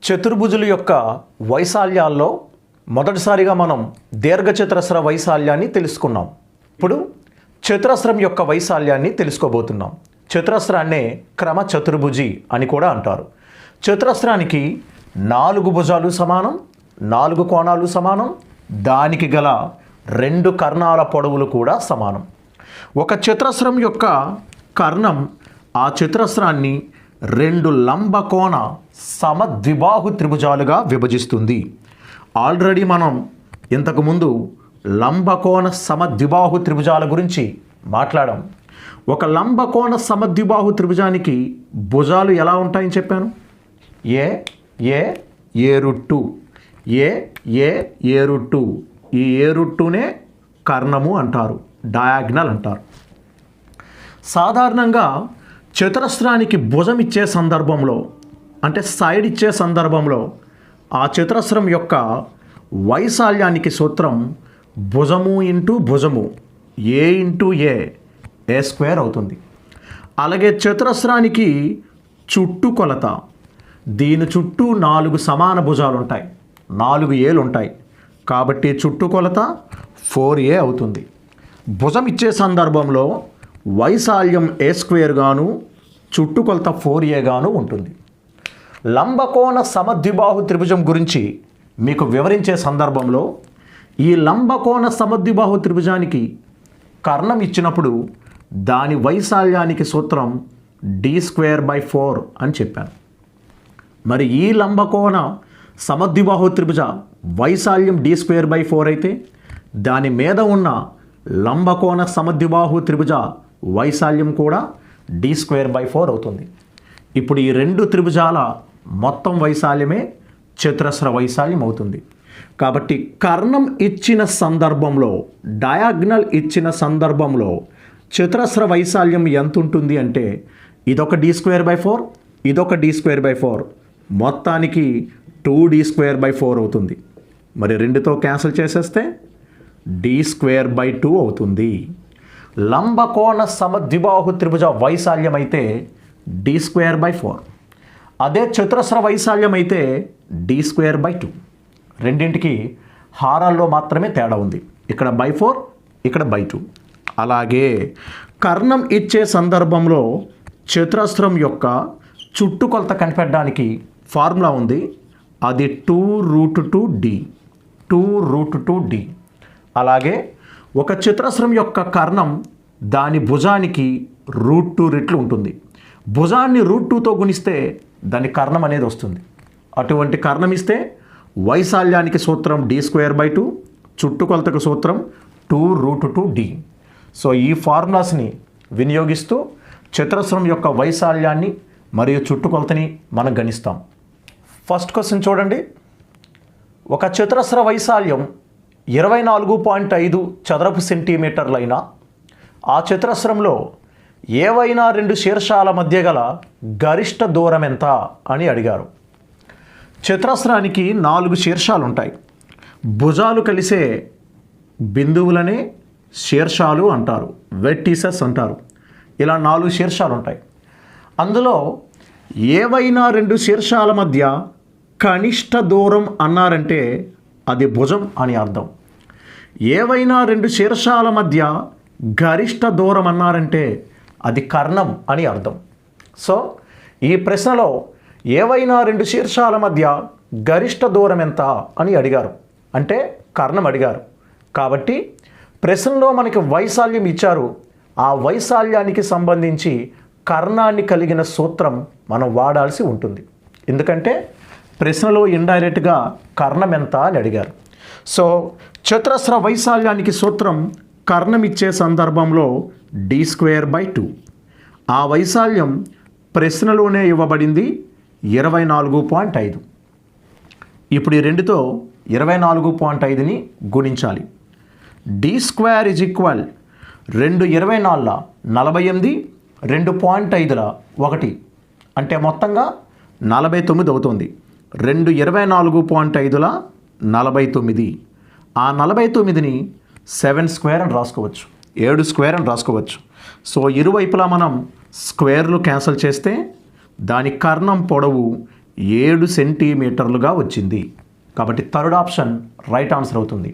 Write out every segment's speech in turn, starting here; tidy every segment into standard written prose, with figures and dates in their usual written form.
చతుర్భుజుల యొక్క వైశాల్యాల్లో మొదటిసారిగా మనం దీర్ఘచతురస్ర వైశాల్యాన్ని తెలుసుకున్నాం. ఇప్పుడు చతురస్రం యొక్క వైశాల్యాన్ని తెలుసుకోబోతున్నాం. చతురస్రాన్నే క్రమ చతుర్భుజి అని కూడా అంటారు. చతురస్రానికి 4 భుజాలు సమానం, 4 కోణాలు సమానం, దానికి గల 2 కర్ణాల పొడవులు కూడా సమానం. ఒక చతురస్రం యొక్క కర్ణం ఆ చతురస్రాన్ని 2 లంబకోణ సమద్విబాహు త్రిభుజాలుగా విభజిస్తుంది. ఆల్రెడీ మనం ఇంతకుముందు లంబకోణ సమద్విబాహు త్రిభుజాల గురించి మాట్లాడాం. ఒక లంబకోణ సమద్విబాహు త్రిభుజానికి భుజాలు ఎలా ఉంటాయని చెప్పాను. ఏ రూట్ 2 ఈ ఏ రూట్ 2నే కర్ణము అంటారు, డయాగ్నల్ అంటారు. సాధారణంగా చతురస్రానికి భుజం ఇచ్చే సందర్భంలో, అంటే సైడ్ ఇచ్చే సందర్భంలో ఆ చతురస్రం యొక్క వైశాల్యానికి సూత్రం భుజము ఇంటూ భుజము ఏ ఇంటూ ఏ స్క్వేర్ అవుతుంది. అలాగే చతురస్రానికి చుట్టుకొలత, దీని చుట్టూ 4 సమాన భుజాలు ఉంటాయి, 4 ఏలు ఉంటాయి, కాబట్టి చుట్టుకొలత 4a అవుతుంది. భుజం ఇచ్చే సందర్భంలో వైశాల్యం ఏ స్క్వేర్ గాను చుట్టుకొలత 4a గాను ఉంటుంది. లంబకోణ సమద్విబాహు త్రిభుజం గురించి మీకు వివరించే సందర్భంలో ఈ లంబకోణ సమద్విబాహు త్రిభుజానికి కర్ణం ఇచ్చినప్పుడు దాని వైశాల్యానికి సూత్రం d²/4 అని చెప్పాను. మరి ఈ లంబకోణ సమద్విబాహు త్రిభుజ వైశాల్యం d²/4 అయితే దాని మీద ఉన్న లంబకోణ సమద్విబాహు త్రిభుజ వైశాల్యం కూడా d²/4 అవుతుంది. ఇప్పుడు ఈ 2 త్రిభుజాల మొత్తం వైశాల్యమే చతురస్ర వైశాల్యం అవుతుంది. కాబట్టి కర్ణం ఇచ్చిన సందర్భంలో, డయాగ్నల్ ఇచ్చిన సందర్భంలో చతురస్ర వైశాల్యం ఎంత ఉంటుంది అంటే ఇదొక d²/4, ఇదొక d²/4, మొత్తానికి 2d²/4 అవుతుంది. మరి 2తో క్యాన్సిల్ చేసేస్తే d²/2 అవుతుంది. లంబకోణ సమద్విబాహు త్రిభుజ వైశాల్యం అయితే d²/4, అదే చతురస్ర వైశాల్యం అయితే d²/2. రెండింటికి హారాల్లో మాత్రమే తేడా ఉంది. ఇక్కడ /4, ఇక్కడ /2. అలాగే కర్ణం ఇచ్చే సందర్భంలో చతురస్రం యొక్క చుట్టుకొలత కనిపెట్టడానికి ఫార్ములా ఉంది. అది 2√2d. అలాగే ఒక చతురస్రం యొక్క కర్ణం దాని భుజానికి √2 రెట్లు ఉంటుంది. భుజాన్ని √2తో గుణిస్తే దాని కర్ణం అనేది వస్తుంది. అటువంటి కర్ణం ఇస్తే వైశాల్యానికి సూత్రం d²/2, చుట్టుకొలతకు సూత్రం 2√2d. సో ఈ ఫార్ములాస్ని వినియోగిస్తూ చతురస్రం యొక్క వైశాల్యాన్ని మరియు చుట్టుకొలతని మనం గణిస్తాం. ఫస్ట్ క్వశ్చన్ చూడండి. ఒక చతురస్ర వైశాల్యం 24.5 చదరపు సెంటీమీటర్లైన ఆ చతురస్రంలో ఏవైనా 2 శీర్షాల మధ్య గల గరిష్ట దూరం ఎంత అని అడిగారు. చతురస్రానికి 4 శీర్షాలు ఉంటాయి. భుజాలు కలిసే బిందువులనే శీర్షాలు అంటారు, వెర్టిసెస్ అంటారు. ఇలా 4 శీర్షాలు ఉంటాయి. అందులో ఏవైనా 2 శీర్షాల మధ్య కనిష్ట దూరం అన్నారంటే అది భుజం అని అర్థం. ఏవైనా 2 శీర్షాల మధ్య గరిష్ట దూరం అన్నారంటే అది కర్ణం అని అర్థం. సో ఈ ప్రశ్నలో ఏవైనా 2 శీర్షాల మధ్య గరిష్ట దూరం ఎంత అని అడిగారు, అంటే కర్ణం అడిగారు. కాబట్టి ప్రశ్నలో మనకి వైశాల్యం ఇచ్చారు. ఆ వైశాల్యానికి సంబంధించి కర్ణాన్ని కలిగిన సూత్రం మనం వాడాల్సి ఉంటుంది. ఎందుకంటే ప్రశ్నలో ఇండైరెక్ట్గా కర్ణం ఎంత అని అడిగారు. సో చతురస్ర వైశాల్యానికి సూత్రం కర్ణం ఇచ్చే సందర్భంలో d²/2. ఆ వైశాల్యం ప్రశ్నలోనే ఇవ్వబడింది 24.5. ఇప్పుడు ఈ 2తో 24.5ని గుణించాలి. d² = 2 24 48, 2.5 1 అంటే మొత్తంగా 49 అవుతుంది. 2 24.5 49. ఆ 49ని 7² అని రాసుకోవచ్చు, 7² అని రాసుకోవచ్చు. సో ఇరువైపులా మనం స్క్వేర్లు క్యాన్సిల్ చేస్తే దాని కర్ణం పొడవు 7 సెంటీమీటర్లుగా వచ్చింది. కాబట్టి థర్డ్ ఆప్షన్ రైట్ ఆన్సర్ అవుతుంది.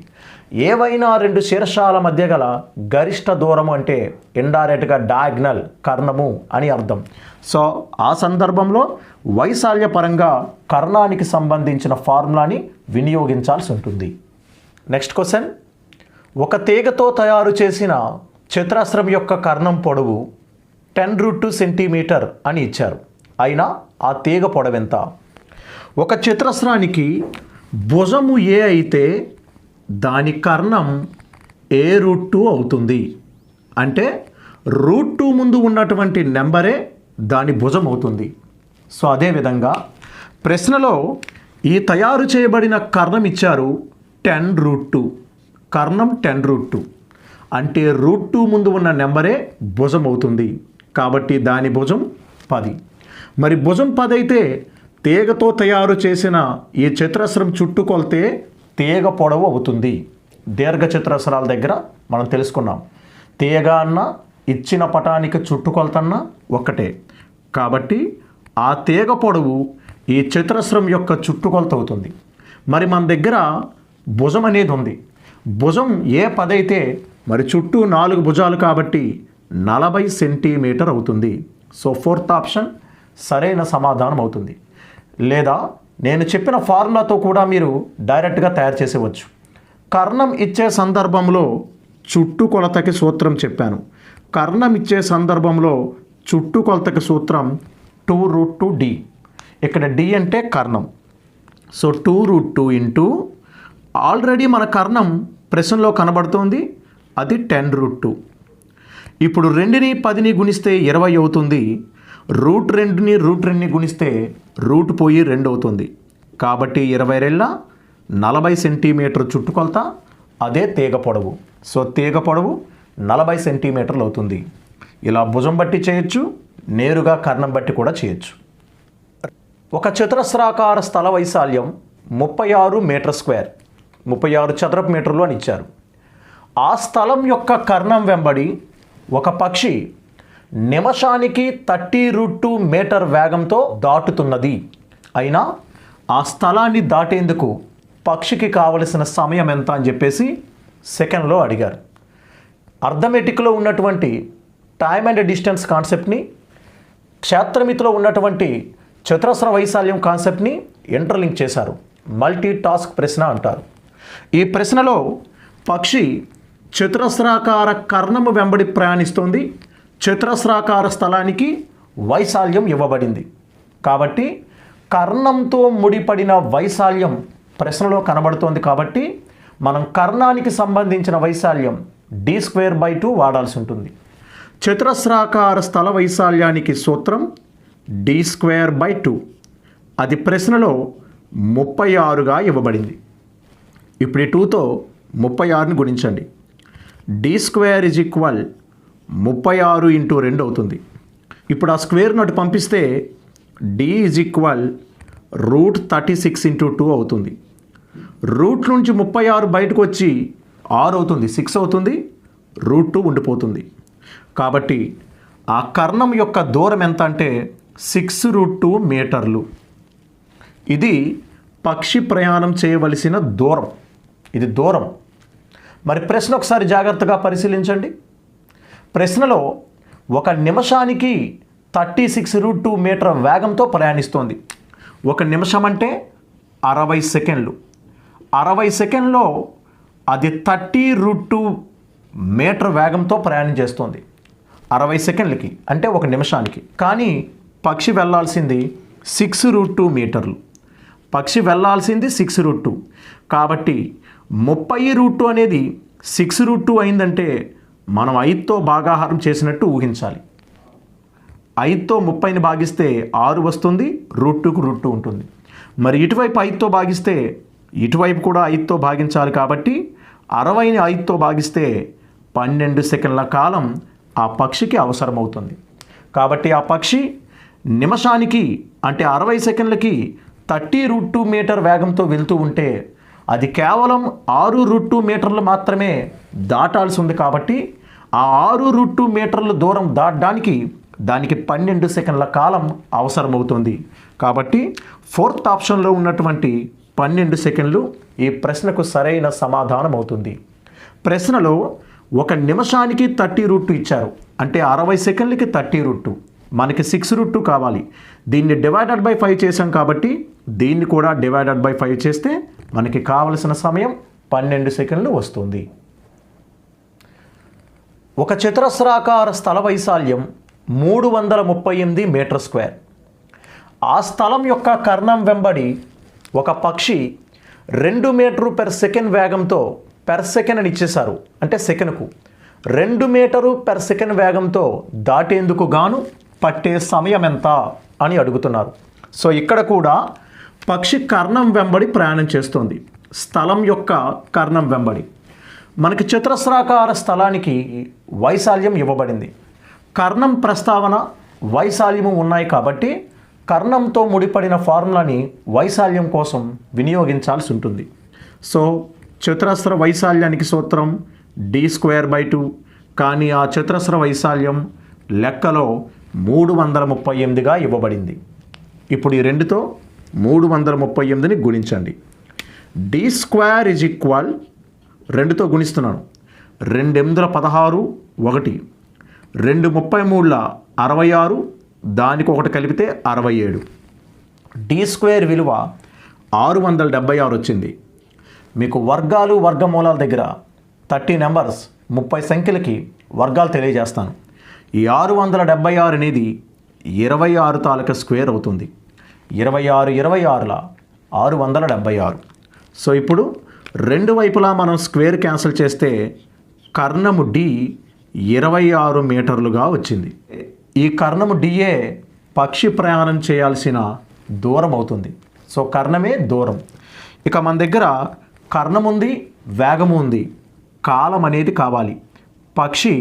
ఏవైనా రెండు శీర్షాల మధ్య గల గరిష్ట దూరం అంటే ఇండైరెక్ట్గా డయాగ్నల్ కర్ణము అని అర్థం. సో ఆ సందర్భంలో వైశాల్యపరంగా కర్ణానికి సంబంధించిన ఫార్ములాని వినియోగించాల్సి ఉంటుంది. నెక్స్ట్ క్వశ్చన్, ఒక తీగతో తయారు చేసిన చతురస్రం యొక్క కర్ణం పొడవు 10√2 సెంటీమీటర్ అని ఇచ్చారు. అయినా ఆ తీగ పొడవెంత? ఒక చతురస్రానికి భుజము ఏ అయితే దాని కర్ణం A√2 అవుతుంది. అంటే √2 ముందు ఉన్నటువంటి నెంబరే దాని భుజం అవుతుంది. సో అదేవిధంగా ప్రశ్నలో ఈ తయారు చేయబడిన కర్ణం ఇచ్చారు 10√2, కర్ణం 10√2 అంటే √2 ముందు ఉన్న నెంబరే భుజం అవుతుంది. కాబట్టి దాని భుజం 10. మరి భుజం 10 అయితే తీగతో తయారు చేసిన ఈ చతురస్రం చుట్టుకొలితే తీగ పొడవు అవుతుంది. దీర్ఘ చతురస్రాల దగ్గర మనం తెలుసుకున్నాం, తీగ అన్న ఇచ్చిన పటానికి చుట్టుకొలతన్న ఒక్కటే. కాబట్టి ఆ తీగ పొడవు ఈ చతురస్రం యొక్క చుట్టుకొలత అవుతుంది. మరి మన దగ్గర భుజం అనేది ఉంది. భుజం A10 అయితే మరి చుట్టూ 4 భుజాలు కాబట్టి 40 సెంటీమీటర్ అవుతుంది. సో ఫోర్త్ ఆప్షన్ సరైన సమాధానం అవుతుంది. లేదా నేను చెప్పిన ఫార్ములాతో కూడా మీరు డైరెక్ట్గా తయారు చేసేవచ్చు. కర్ణం ఇచ్చే సందర్భంలో చుట్టుకొలతకి సూత్రం చెప్పాను. కర్ణం ఇచ్చే సందర్భంలో చుట్టుకొలతకి సూత్రం 2√2D. ఇక్కడ D అంటే కర్ణం. సో 2√2 ఇంటూ ఆల్రెడీ మన కర్ణం ప్రశ్నలో కనబడుతోంది, అది 10√2. ఇప్పుడు 2ని 10ని గుణిస్తే 20 అవుతుంది. √2ని √2ని గుణిస్తే రూట్ పోయి 2 అవుతుంది. కాబట్టి 20 40 సెంటీమీటర్ చుట్టుకొలత, అదే తీగ పొడవు. సో తీగ పొడవు 40 సెంటీమీటర్లు అవుతుంది. ఇలా భుజం బట్టి చేయొచ్చు, నేరుగా కర్ణం బట్టి కూడా చేయొచ్చు. ఒక చతురస్రాకార స్థల వైశాల్యం 36 మీటర్ స్క్వేర్, 36 చదరపు మీటర్లు అని ఇచ్చారు. ఆ స్థలం యొక్క కర్ణం వెంబడి ఒక పక్షి నిమిషానికి 30√2 మీటర్ వేగంతో దాటుతున్నది. అయినా ఆ స్థలాన్ని దాటేందుకు పక్షికి కావలసిన సమయం ఎంత అని చెప్పేసి సెకండ్లో అడిగారు. అర్థమెటిక్లో ఉన్నటువంటి టైమ్ అండ్ డిస్టెన్స్ కాన్సెప్ట్ని, క్షేత్రమితిలో ఉన్నటువంటి చతురస్ర వైశాల్యం కాన్సెప్ట్ని ఇంటర్లింక్ చేశారు. మల్టీ టాస్క్ ప్రశ్న అంటారు. ఈ ప్రశ్నలో పక్షి చతురస్రాకార కర్ణము వెంబడి ప్రయాణిస్తోంది. చతురస్రాకార స్థలానికి వైశాల్యం ఇవ్వబడింది. కాబట్టి కర్ణంతో ముడిపడిన వైశాల్యం ప్రశ్నలో కనబడుతోంది. కాబట్టి మనం కర్ణానికి సంబంధించిన వైశాల్యం D²/2 వాడాల్సి ఉంటుంది. చతురస్రాకార స్థల వైశాల్యానికి సూత్రం D²/2. అది ప్రశ్నలో 36గా ఇవ్వబడింది. ఇప్పుడు ఈ 2తో 36ని గుణించండి. D² = 36 × 2 అవుతుంది. ఇప్పుడు ఆ స్క్వేర్ నటు పంపిస్తే D = √36 × 2 అవుతుంది. రూట్ నుంచి 36 బయటకు వచ్చి 6 అవుతుంది, 6 అవుతుంది, √2 ఉండిపోతుంది. కాబట్టి ఆ కర్ణం యొక్క దూరం ఎంత అంటే 6√2 మీటర్లు. ఇది పక్షి ప్రయాణం చేయవలసిన దూరం. ఇది దూరం. మరి ప్రశ్న ఒకసారి జాగ్రత్తగా పరిశీలించండి. ప్రశ్నలో ఒక నిమిషానికి 36√2 మీటర్ వేగంతో ప్రయాణిస్తోంది. ఒక నిమిషం అంటే 60 సెకండ్లు. 60 సెకండ్లో అది 30√2 మీటర్ వేగంతో ప్రయాణం చేస్తోంది. 60 సెకండ్లకి అంటే ఒక నిమిషానికి. కానీ పక్షి వెళ్ళాల్సింది 6√2 మీటర్లు. పక్షి వెళ్ళాల్సింది 6√2. కాబట్టి 30√2 అనేది 6√2 అయిందంటే మనం 5తో భాగాహారం చేసినట్టు ఊహించాలి. 5తో 30ని భాగిస్తే 6 వస్తుంది, √2కు √2 ఉంటుంది. మరి ఇటువైపు 5తో భాగిస్తే ఇటువైపు కూడా 5తో భాగించాలి. కాబట్టి 60ని 5తో భాగిస్తే 12 సెకండ్ల కాలం ఆ పక్షికి అవసరమవుతుంది. కాబట్టి ఆ పక్షి నిమిషానికి అంటే 60 సెకండ్లకి 30√2 మీటర్ వేగంతో వెళ్తూ ఉంటే అది కేవలం 6√2 మీటర్లు మాత్రమే దాటాల్సి ఉంది. కాబట్టి ఆ 6√2 మీటర్ల దూరం దాటడానికి దానికి 12 సెకండ్ల కాలం అవసరమవుతుంది. కాబట్టి ఫోర్త్ ఆప్షన్లో ఉన్నటువంటి 12 సెకండ్లు ఈ ప్రశ్నకు సరైన సమాధానం అవుతుంది. ప్రశ్నలో 1 నిమిషానికి 30√2 ఇచ్చారు. అంటే 60 సెకండ్లకి 30√2. మనకి 6√2 కావాలి. దీన్ని డివైడెడ్ బై 5 చేసాం కాబట్టి దీన్ని కూడా డివైడెడ్ బై 5 చేస్తే మనకి కావలసిన సమయం 12 సెకండ్లు వస్తుంది. ఒక చతురస్రాకార స్థల వైశాల్యం 338 మీటర్ స్క్వేర్. ఆ స్థలం యొక్క కర్ణం వెంబడి ఒక పక్షి 2 మీటర్ పెర్ సెకండ్ వేగంతో పెర్ సెకండ్ అని ఇచ్చేశారు. అంటే సెకండ్కు 2 మీటరు పెర్ సెకండ్ వేగంతో దాటేందుకు గాను పట్టే సమయం ఎంత అని అడుగుతున్నారు. సో ఇక్కడ కూడా పక్షి కర్ణం వెంబడి ప్రయాణం చేస్తుంది. స్థలం యొక్క కర్ణం వెంబడి మనకి చతురస్రాకార స్థలానికి వైశాల్యం ఇవ్వబడింది. కర్ణం ప్రస్తావన వైశాల్యము ఉన్నాయి కాబట్టి కర్ణంతో ముడిపడిన ఫార్ములాని వైశాల్యం కోసం వినియోగించాల్సి ఉంటుంది. సో చతురస్ర వైశాల్యానికి సూత్రం d²/2. కానీ ఆ చతురస్ర వైశాల్యం లెక్కలో 338గా ఇవ్వబడింది. ఇప్పుడు ఈ రెండుతో 338ని గుణించండి. d² 2తో గుణిస్తున్నాను. 2 8 16, 1 2 33 66, దానికి ఒకటి కలిపితే 67. d² విలువ 676 వచ్చింది. మీకు వర్గాలు వర్గమూలాల దగ్గర 30 నెంబర్స్ 30 సంఖ్యలకి వర్గాలు తెలియజేస్తాను. ఈ 676 అనేది 26 తాలూకా స్క్వేర్ అవుతుంది. 26 26ల 676. సో ఇప్పుడు రెండు వైపులా మనం స్క్వేర్ క్యాన్సిల్ చేస్తే కర్ణము D 26 మీటర్లుగా వచ్చింది. ఈ కర్ణము డిఏ పక్షి ప్రయాణం చేయాల్సిన దూరం అవుతుంది. సో కర్ణమే దూరం. ఇక మన దగ్గర కర్ణం ఉంది, వేగము ఉంది, కాలం అనేది కావాలి. పక్షి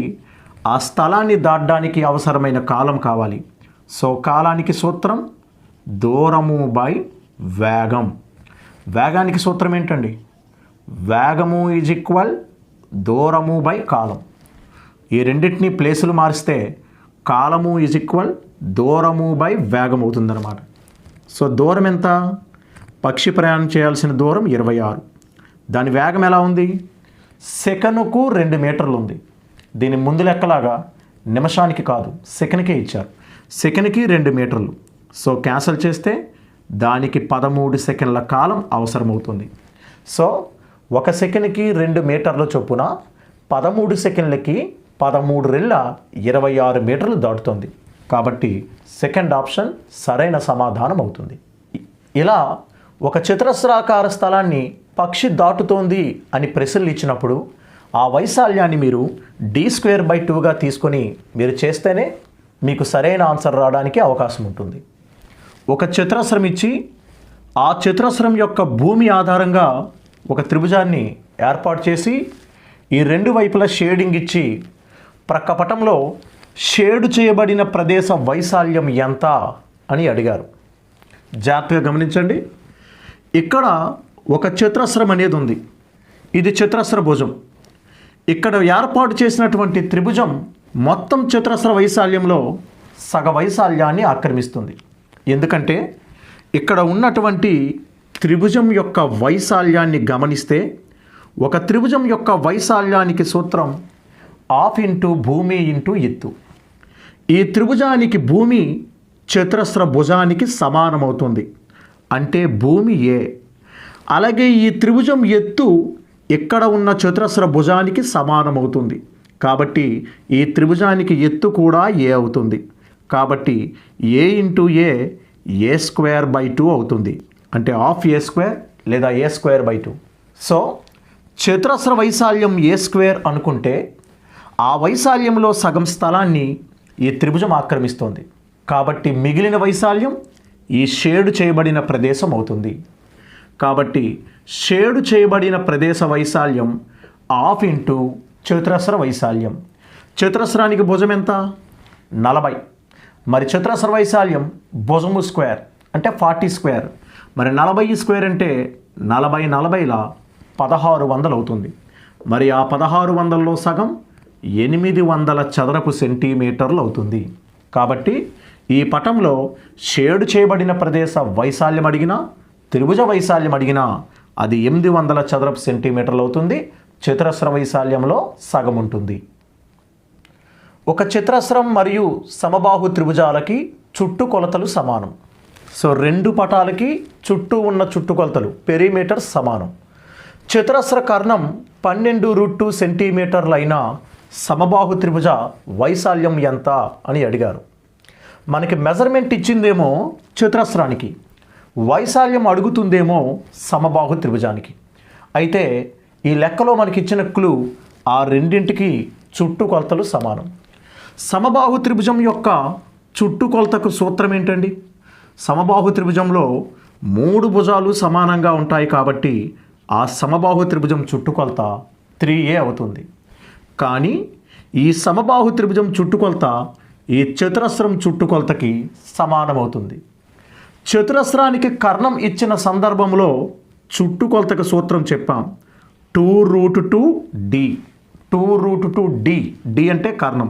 ఆ స్థలాన్ని దాటడానికి అవసరమైన కాలం కావాలి. సో కాలానికి సూత్రం దూరము బై వేగం. వేగానికి సూత్రం ఏంటండి? వేగము = దూరము బై కాలం. ఈ రెండింటిని ప్లేసులు మారిస్తే కాలము = దూరము బై వేగం అవుతుందన్నమాట. సో దూరం ఎంత? పక్షి ప్రయాణం చేయాల్సిన దూరం 26. దాని వేగం ఎలా ఉంది? సెకనుకు 2 మీటర్లు ఉంది. దీని ముందు లెక్కలాగా నిమిషానికి కాదు, సెకన్కే ఇచ్చారు. సెకన్కి 2 మీటర్లు. సో క్యాన్సిల్ చేస్తే దానికి 13 సెకండ్ల కాలం అవసరమవుతుంది. సో 1 సెకన్కి 2 మీటర్ల చొప్పున 13 సెకండ్లకి 13 రెళ్ళ 26 మీటర్లు దాటుతుంది. కాబట్టి సెకండ్ ఆప్షన్ సరైన సమాధానం అవుతుంది. ఇలా ఒక చతురస్రాకార స్థలాన్ని పక్షి దాటుతోంది అని ప్రశ్నలు ఇచ్చినప్పుడు ఆ వైశాల్యాన్ని మీరు d²/2గా తీసుకొని మీరు చేస్తేనే మీకు సరైన ఆన్సర్ రావడానికి అవకాశం ఉంటుంది. ఒక చతురస్రం ఇచ్చి ఆ చతురస్రం యొక్క భూమి ఆధారంగా ఒక త్రిభుజాన్ని ఏర్పాటు చేసి ఈ రెండు వైపులా షేడింగ్ ఇచ్చి ప్రక్కపటంలో షేడు చేయబడిన ప్రదేశ వైశాల్యం ఎంత అని అడిగారు. జాగ్రత్తగా గమనించండి. ఇక్కడ ఒక చతురస్రం అనేది ఉంది. ఇది చతురస్ర భుజం. ఇక్కడ ఏర్పాటు చేసినటువంటి త్రిభుజం మొత్తం చతురస్ర వైశాల్యంలో సగ వైశాల్యాన్ని ఆక్రమిస్తుంది. ఎందుకంటే ఇక్కడ ఉన్నటువంటి త్రిభుజం యొక్క వైశాల్యాన్ని గమనిస్తే ఒక త్రిభుజం యొక్క వైశాల్యానికి సూత్రం ½ భూమి × ఎత్తు. ఈ త్రిభుజానికి భూమి చతురస్ర భుజానికి సమానమవుతుంది. అంటే భూమి A. అలాగే ఈ త్రిభుజం ఎత్తు ఇక్కడ ఉన్న చతురస్ర భుజానికి సమానమవుతుంది. కాబట్టి ఈ త్రిభుజానికి ఎత్తు కూడా A అవుతుంది. కాబట్టి A × A A²/2 అవుతుంది. అంటే ½ A² లేదా A²/2. సో చతురస్ర వైశాల్యం A² అనుకుంటే ఆ వైశాల్యంలో సగం స్థలాన్ని ఈ త్రిభుజం ఆక్రమిస్తోంది. కాబట్టి మిగిలిన వైశాల్యం ఈ షేడు చేయబడిన ప్రదేశం అవుతుంది. కాబట్టి షేడు చేయబడిన ప్రదేశ వైశాల్యం ½ చతురస్ర వైశాల్యం. చతురస్రానికి భుజం ఎంత? 40. మరి చతురస్ర వైశాల్యం భుజము స్క్వేర్ అంటే 40². మరి 40² అంటే 40 40ల 1600 అవుతుంది. మరి ఆ 1600లో సగం 800 చదరపు సెంటీమీటర్లు అవుతుంది. కాబట్టి ఈ పటంలో షేడ్ చేయబడిన ప్రదేశ వైశాల్యం అడిగినా త్రిభుజ వైశాల్యం అడిగినా అది 800 చదరపు సెంటీమీటర్లు అవుతుంది. చతురస్ర వైశాల్యంలో సగం ఉంటుంది. ఒక చతురస్రం మరియు సమబాహు త్రిభుజాలకి చుట్టుకొలతలు సమానం. సో రెండు పటాలకి చుట్టూ ఉన్న చుట్టుకొలతలు పెరిమీటర్ సమానం. చతురస్ర కర్ణం 12√2 సెంటీమీటర్లు అయిన సమబాహు త్రిభుజ వైశాల్యం ఎంత అని అడిగారు. మనకి మెజర్మెంట్ ఇచ్చిందేమో చతురస్రానికి, వైశాల్యం అడుగుతుందేమో సమబాహు త్రిభుజానికి. అయితే ఈ లెక్కలో మనకి ఇచ్చిన క్లూ ఆ రెండింటికి చుట్టుకొలతలు సమానం. సమబాహు త్రిభుజం యొక్క చుట్టుకొలతకు సూత్రం ఏంటండి? సమబాహు త్రిభుజంలో 3 భుజాలు సమానంగా ఉంటాయి కాబట్టి ఆ సమబాహు త్రిభుజం చుట్టుకొలత 3a అవుతుంది. కానీ ఈ సమబాహు త్రిభుజం చుట్టుకొలత ఈ చతురస్రం చుట్టుకొలతకి సమానమవుతుంది. చతురస్రానికి కర్ణం ఇచ్చిన సందర్భంలో చుట్టుకొలతకు సూత్రం చెప్పాం, 2√2d. 2√2d, d అంటే కర్ణం.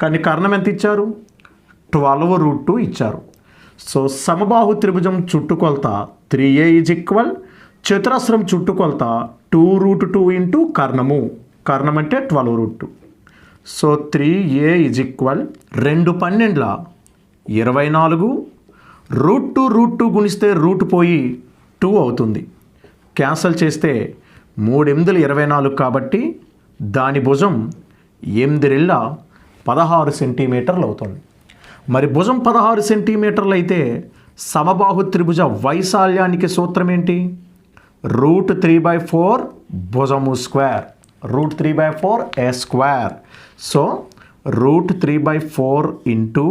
కానీ కర్ణం ఎంత ఇచ్చారు? 12√2 ఇచ్చారు. సో సమబాహు త్రిభుజం చుట్టుకొలత 3a = చతురస్రం చుట్టుకొలత 2√2 ఇంటూ కర్ణము. కర్ణం అంటే 12√2. So 3a = 2 12 24. √2 గుణిస్తే రూట్ పోయి 2 అవుతుంది. క్యాన్సల్ చేస్తే 3 8 24 కాబట్టి దాని భుజం 8 16 సెంటీమీటర్లు అవుతుంది. మరి భుజం 16 సెంటీమీటర్లు అయితే సమబాహు త్రిభుజ వైశాల్యానికి సూత్రం ఏంటి? √3/4 భుజము square. √3/4 a square. So √3/4 into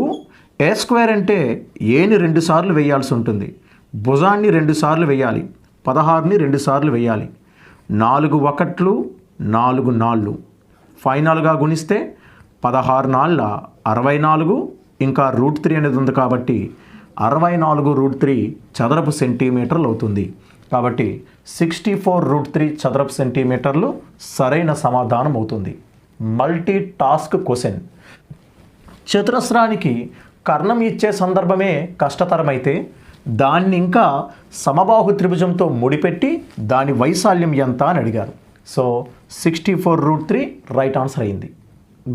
a square అంటే ఏని 2 సార్లు వేయాల్సి ఉంటుంది, భుజాన్ని 2 సార్లు వేయాలి, 16ని 2 సార్లు వేయాలి. 4 1 4 4 ఫైనల్గా గుణిస్తే 16 4 64, ఇంకా √3 అనేది ఉంది కాబట్టి 64√3 చదరపు సెంటీమీటర్లు అవుతుంది. కాబట్టి 64√3 చదరపు సెంటీమీటర్లు సరైన సమాధానం అవుతుంది. Multi task question. చతురస్రానికి కర్ణం ఇచ్చే సందర్భమే కష్టతరమైతే దాన్ని ఇంకా సమబాహు త్రిభుజంతో ముడిపెట్టి దాని వైశాల్యం ఎంత అని అడిగారు. సో 64√3 రైట్ ఆన్సర్ అయింది.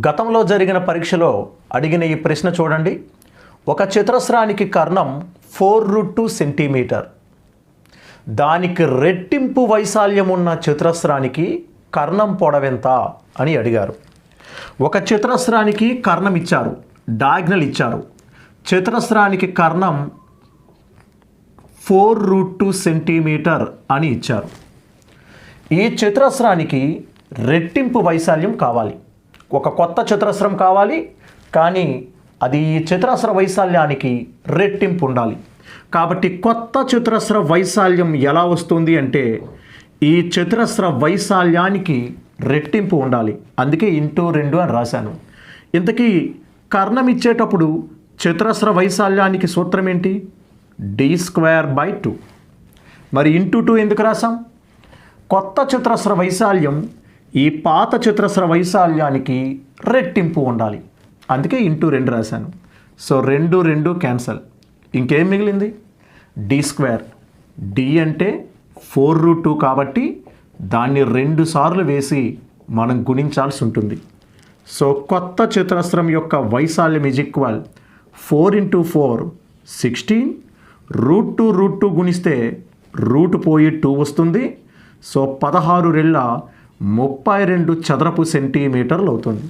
గతంలో జరిగిన పరీక్షలో అడిగిన ఈ ప్రశ్న చూడండి. ఒక చతురస్రానికి కర్ణం 4√2 సెంటీమీటర్, దానికి రెట్టింపు వైశాల్యం ఉన్న చతురస్రానికి కర్ణం పొడవెంత అని అడిగారు. ఒక చతురస్రానికి కర్ణం ఇచ్చారు, డయాగ్నల్ ఇచ్చారు. చతురస్రానికి కర్ణం 4√2 సెంటీమీటర్ అని ఇచ్చారు. ఈ చతురస్రానికి రెట్టింపు వైశాల్యం కావాలి, ఒక కొత్త చతురస్రం కావాలి, కానీ అది ఈ చతురస్ర వైశాల్యానికి రెట్టింపు ఉండాలి. కాబట్టి కొత్త చతురస్ర వైశాల్యం ఎలా వస్తుంది అంటే ఈ చతురస్ర వైశాల్యానికి రెట్టింపు ఉండాలి. అందుకే *2 అని రాశాను. ఇంతకీ కర్ణం ఇచ్చేటప్పుడు చతురస్ర వైశాల్యానికి సూత్రం ఏంటి? d²/2. మరి *2 ఎందుకు రాసాం? కొత్త చతురస్ర వైశాల్యం ఈ పాత చతురస్ర వైశాల్యానికి రెట్టింపు ఉండాలి, అందుకే *2 రాశాను. So 2 2 cancel. ఇంకేం మిగిలింది? d². d అంటే 4√2 కాబట్టి దాన్ని 2 సార్లు వేసి మనం గుణించాల్సి ఉంటుంది. సో కొత్త చతురస్రం యొక్క వైశాల్యం = 4 × 4 16. √2 గుణిస్తే రూట్ పోయి 2 వస్తుంది. సో 16 32 చదరపు సెంటీమీటర్లు అవుతుంది.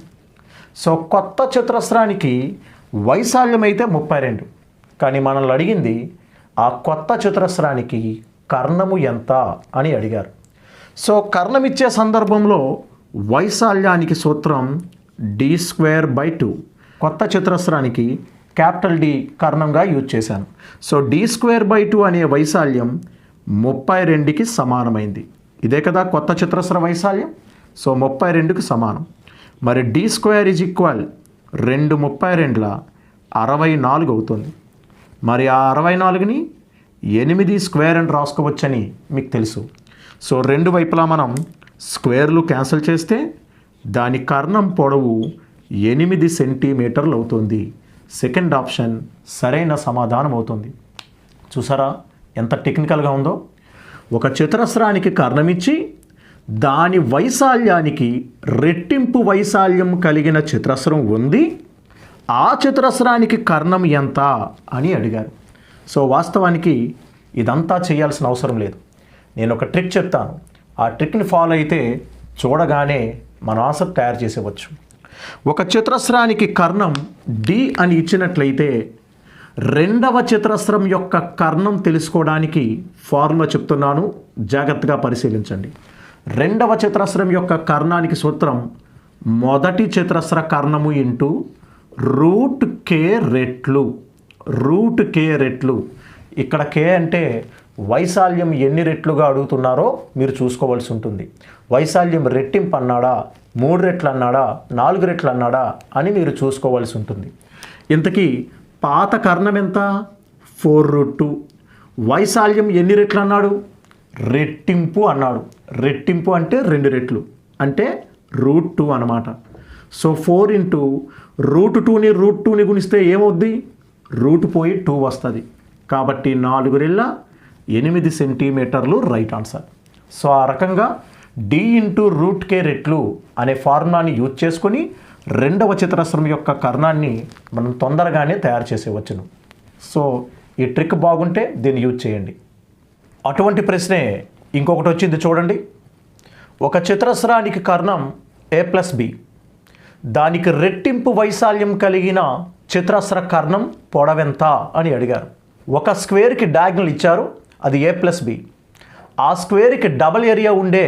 సో కొత్త చతురస్రానికి వైశాల్యం అయితే 32, కానీ మనల్ని అడిగింది ఆ కొత్త చతురస్రానికి కర్ణము ఎంత అని అడిగారు. సో కర్ణం ఇచ్చే సందర్భంలో వైశాల్యానికి సూత్రం d²/2. కొత్త చతురస్రానికి క్యాపిటల్ D కర్ణంగా యూజ్ చేశాను. సో d²/2 అనే వైశాల్యం 32కి సమానమైంది. ఇదే కదా కొత్త చతురస్ర వైశాల్యం. సో 32కి సమానం. మరి d² = 2 32 64 అవుతుంది. మరి ఆ 64ని 8 స్క్వేర్ అని రాసుకోవచ్చని మీకు తెలుసు. సో రెండు వైపులా మనం స్క్వేర్లు క్యాన్సిల్ చేస్తే దాని కర్ణం పొడవు 8 సెంటీమీటర్లు అవుతుంది. సెకండ్ ఆప్షన్ సరైన సమాధానం అవుతుంది. చూసారా ఎంత టెక్నికల్గా ఉందో. ఒక చతురస్రానికి కర్ణమిచ్చి దాని వైశాల్యానికి రెట్టింపు వైశాల్యం కలిగిన చతురస్రం ఉంది, ఆ చతురస్రానికి కర్ణం ఎంత అని అడిగారు. సో వాస్తవానికి ఇదంతా చేయాల్సిన అవసరం లేదు. నేను ఒక ట్రిక్ చెప్తాను, ఆ ట్రిక్ని ఫాలో అయితే చూడగానే మన ఆన్సర్ తయారు చేసేవచ్చు. ఒక చతురస్రానికి కర్ణం డి అని ఇచ్చినట్లయితే రెండవ చతురస్రం యొక్క కర్ణం తెలుసుకోవడానికి ఫార్ములా చెప్తున్నాను, జాగ్రత్తగా పరిశీలించండి. రెండవ చతురస్రం యొక్క కర్ణానికి సూత్రం మొదటి చతురస్ర కర్ణము ఇంటూ రూట్ కే రెట్లు. రూట్ కే రెట్లు. ఇక్కడ కే అంటే వైశాల్యం ఎన్ని రెట్లుగా అడుగుతున్నారో మీరు చూసుకోవాల్సి ఉంటుంది. వైశాల్యం రెట్టింపు అన్నాడా, 3 రెట్లు అన్నాడా, 4 రెట్లు అన్నాడా అని మీరు చూసుకోవాల్సి ఉంటుంది. ఇంతకీ పాత కర్ణం ఎంత? 4√2. వైశాల్యం ఎన్ని రెట్లు అన్నాడు? రెట్టింపు అన్నాడు. రెట్టింపు అంటే 2 రెట్లు, అంటే √2 అన్నమాట. సో 4 ఇంటూ √2ని √2ని గుణిస్తే ఏమవుద్ది? రూట్ పోయి 2 వస్తుంది. కాబట్టి 4 రెళ్ళ 8 సెంటీమీటర్లు రైట్ ఆన్సర్. సో ఆ రకంగా డి ఇంటూ రూట్ కే రెట్లు అనే ఫార్ములాని యూజ్ చేసుకొని రెండవ చతురస్రం యొక్క కర్ణాన్ని మనం తొందరగానే తయారు చేసేవచ్చును. సో ఈ ట్రిక్ బాగుంటే దీన్ని యూజ్ చేయండి. అటువంటి ప్రశ్నే ఇంకొకటి వచ్చింది చూడండి. ఒక చతురస్రానికి కర్ణం a+b, దానికి రెట్టింపు వైశాల్యం కలిగిన చతురస్ర కర్ణం పొడవెంత అని అడిగారు. ఒక స్క్వేర్కి డయాగ్నల్ ఇచ్చారు, అది a+b. ఆ స్క్వేర్కి డబల్ ఏరియా ఉండే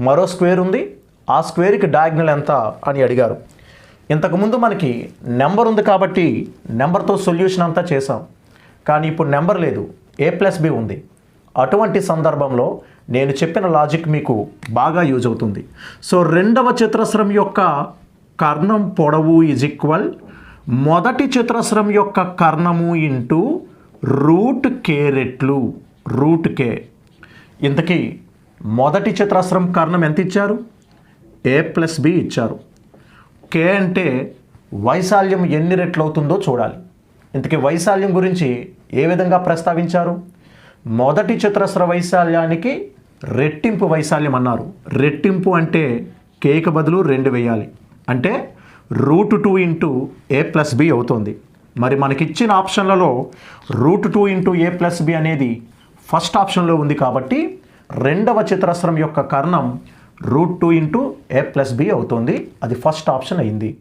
మరో స్క్వేర్ ఉంది, ఆ స్క్వేర్కి డయాగ్నల్ ఎంత అని అడిగారు. ఇంతకుముందు మనకి నెంబర్ ఉంది కాబట్టి నెంబర్తో సొల్యూషన్ అంతా చేసాం. కానీ ఇప్పుడు నెంబర్ లేదు, a+b ఉంది. అటువంటి సందర్భంలో నేను చెప్పిన లాజిక్ మీకు బాగా యూజ్ అవుతుంది. సో రెండవ చతురస్రం యొక్క కర్ణం పొడవు ఈజ్ ఈక్వల్ మొదటి చతురస్రం యొక్క కర్ణము ఇంటూ రూట్ కే రెట్లు. రూట్ కే. ఇంతకీ మొదటి చతురస్రం కర్ణం ఎంత ఇచ్చారు? a+b ఇచ్చారు. కే అంటే వైశాల్యం ఎన్ని రెట్లు అవుతుందో చూడాలి. ఇంతకీ వైశాల్యం గురించి ఏ విధంగా ప్రస్తావించారు? మొదటి చతురస్ర వైశాల్యానికి రెట్టింపు వైశాల్యం అన్నారు. రెట్టింపు అంటే కేకి బదులు 2 వేయాలి, అంటే √2 ఇంటూ a+b అవుతుంది. మరి మనకిచ్చిన ఆప్షన్లలో √2 ఇంటూ a+b అనేది ఫస్ట్ ఆప్షన్లో ఉంది కాబట్టి రెండవ చతురస్రం యొక్క కర్ణం √2 ఇంటూ a+b అవుతుంది. అది ఫస్ట్ ఆప్షన్ అయింది.